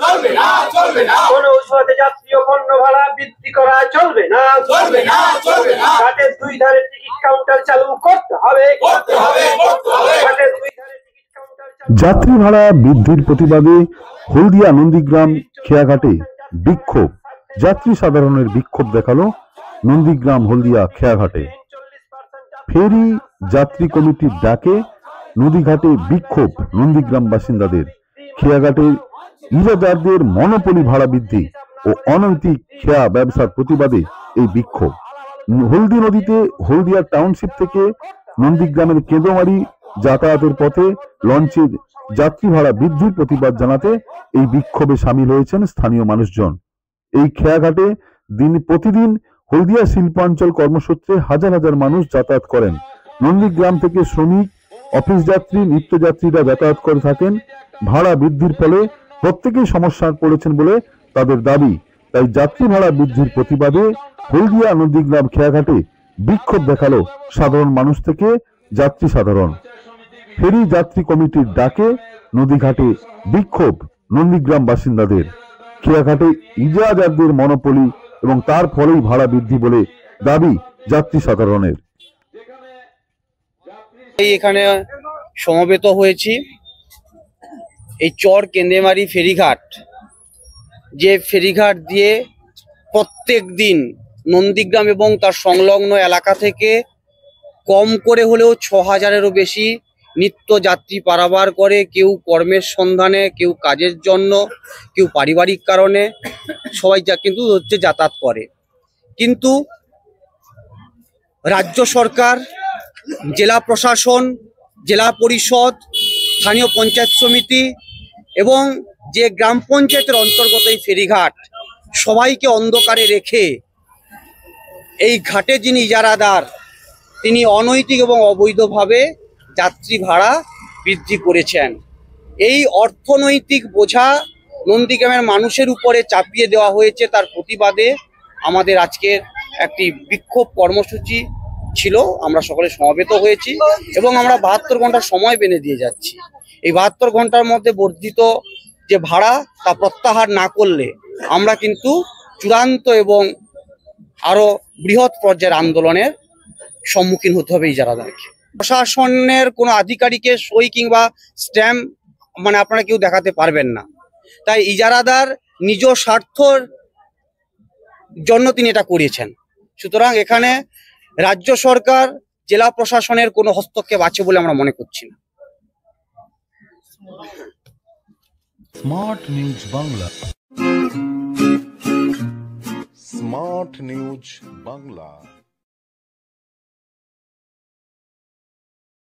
চলবে না, চলবে না। কোন ঔষধে যাত্রী ও পণ্য ভাড়া বৃদ্ধি করা চলবে না, চলবে না, চলবে না। ঘাটের দুই ধারে টিকিট কাউন্টার চালু করতে হবে, করতে হবে, করতে হবে। ঘাটের দুই ধারে টিকিট কাউন্টার যাত্রী ভাড়া বৃদ্ধির প্রতিবাদে হলদিয়া নন্দীগ্রাম খেয়াঘাটে বিক্ষোভ। যাত্রী সাধারণের বিক্ষোভ দেখালো নন্দীগ্রাম হলদিয়া খেয়াঘাটে। ফেরি যাত্রী কমিটির ডাকে নদীঘাটে বিক্ষোভ নন্দীগ্রাম বাসিন্দাদের। খেয়াঘাটের ইজারাদারদের মনোপলি ভাড়া বৃদ্ধি ও অনৈতিক খেয়া ব্যবসার প্রতিবাদে এই বিক্ষোভ। হলদি নদীতে হলদিয়া টাউনশিপ থেকে নন্দীগ্রামের কেঁদোমারি যাতায়াতের পথে লঞ্চের যাত্রী ভাড়া বৃদ্ধির প্রতিবাদ জানাতে এই বিক্ষোভে সামিল হয়েছেন স্থানীয় মানুষজন। এই খেয়াঘাটে প্রতিদিন হলদিয়া শিল্পাঞ্চল কর্মসূত্রে হাজার হাজার মানুষ যাতায়াত করেন। নন্দীগ্রাম থেকে শ্রমিক, অফিস যাত্রী, নিত্যযাত্রীরা যাতায়াত করে থাকেন। ভাড়া বৃদ্ধির ফলে প্রত্যেকেই সমস্যায় পড়েছেন বলে তাদের দাবি। তাই যাত্রী ভাড়া বৃদ্ধির প্রতিবাদে হলদিয়া নন্দীগ্রাম খেয়াঘাটে বিক্ষোভ দেখালো সাধারণ মানুষ থেকে যাত্রী সাধারণ। ফেরি যাত্রী কমিটির ডাকে নদীঘাটে বিক্ষোভ নন্দীগ্রাম বাসিন্দাদের। খেয়াঘাটে ইজারাদারদের মনোপলি এবং তার ফলেই ভাড়া বৃদ্ধি বলে দাবি যাত্রী সাধারণের। এখানে সমবেত হয়েছি এই চর কেন্দেমারি ফেরিঘাট, যে ফেরিঘাট দিয়ে প্রত্যেক দিন নন্দীগ্রাম এবং তার সংলগ্ন এলাকা থেকে কম করে হলেও 6000-এরও বেশি নিত্য যাত্রী পারাবার করে। কেউ কর্মের সন্ধানে, কেউ কাজের জন্য, কেউ পারিবারিক কারণে, সবাই কিন্তু যাতায়াত করে। কিন্তু রাজ্য সরকার, জেলা প্রশাসন, জেলা পরিষদ, স্থানীয় পঞ্চায়েত সমিতি এবং যে গ্রাম পঞ্চায়েতের অন্তর্গত এই ফেরিঘাট, সবাইকে অন্ধকারে রেখে এই ঘাটে যিনি ইজারাদার তিনি অনৈতিক এবং অবৈধভাবে যাত্রী ভাড়া বৃদ্ধি করেছেন। এই অর্থনৈতিক বোঝা নন্দীগ্রামের মানুষের উপরে চাপিয়ে দেওয়া হয়েছে। তার প্রতিবাদে আমাদের আজকের একটি বিক্ষোভ কর্মসূচি ছিল। আমরা সকলে সমবেত হয়েছি এবং আমরা 72 ঘন্টার সময় বেঁধে দিয়ে যাচ্ছি। এই 72 ঘন্টার মধ্যে বর্ধিত যে ভাড়া তা প্রত্যাহার না করলে আমরা কিন্তু চূড়ান্ত এবং আরো বৃহৎ পর্যায়ের আন্দোলনের সম্মুখীন হতে হবে ইজারাদারকে। প্রশাসনের কোনো আধিকারিকের সই কিংবা স্ট্যাম্প আপনারা কেউ দেখাতে পারবেন না। তাই ইজারাদার নিজ স্বার্থর জন্য তিনি এটা করেছেন। সুতরাং এখানে রাজ্য সরকার, জেলা প্রশাসনের কোনো হস্তক্ষেপ আছে বলে আমরা মনে করছি না। Smart news Bangla, smart news Bangla.